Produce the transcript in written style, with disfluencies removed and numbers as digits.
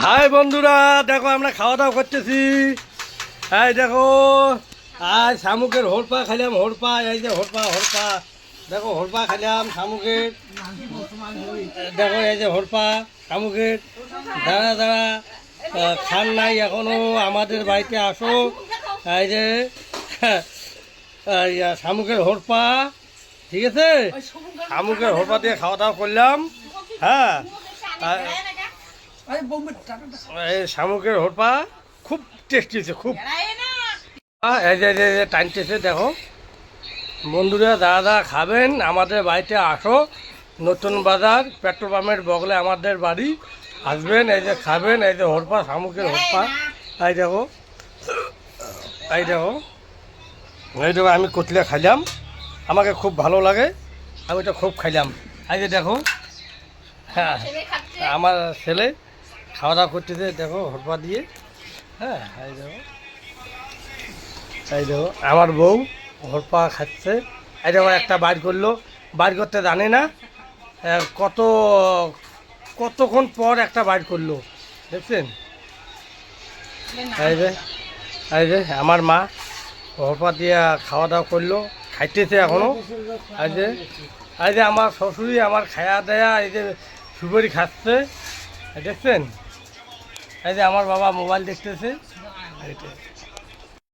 High বন্ধুরা, দেখো আমরা খাওয়া দাওয়া করতেছি। এই দেখো, আজ শামুকের হোরপা খাইলাম। হোরপা, এই যে হোরপা হোরপা, দেখো হোরপা খাইলাম শামুকের। দেখো এই যে হোরপা শামুকের। দাঁড়া দাঁড়া, খান নাই এখনো, আমাদের বাড়িতে আসো। এই যে শামুকের হোরপা, ঠিক আছে। শামুকের হোরপা দিয়ে খাওয়া দাওয়া করলাম। হ্যাঁ, এই শামুকের হোরপা খুব টেস্টি হয়েছে, খুব। এই যে টানতেছে, দেখো বন্ধুরা, দাদা খাবেন আমাদের বাড়িতে আসো। নতুন বাজার, পেট্রোল পাম্পের বগলে আমাদের বাড়ি। আসবেন, এই যে খাবেন। এই যে হোরপা, শামুকের হোরপা। এই দেখো, এই দেখো, এই দেখো, আমি কতলে খাইলাম, আমাকে খুব ভালো লাগে, আমি তো খুব খাইলাম। এই যে দেখো, হ্যাঁ, আমার ছেলে খাওয়া দাওয়া করতেছে, দেখো হোরপা দিয়ে। হ্যাঁ, এই দেখো, এই দেখো আমার বউ হোরপা খাচ্ছে। এই দেখো একটা বাইর করলো, বাইর করতে জানে না, কত কতক্ষণ পর একটা বাইর করলো, দেখছেন। এই যে, এই যে আমার মা হোরপা দিয়ে খাওয়া দাওয়া করলো, খাইতেছে এখনো। এই যে আমার শ্বশুরি আমার খায়া দেয়া, এই যে সুপারি খাচ্ছে, দেখছেন। এই যে আমার বাবা মোবাইল দেখতেছে, এইটা।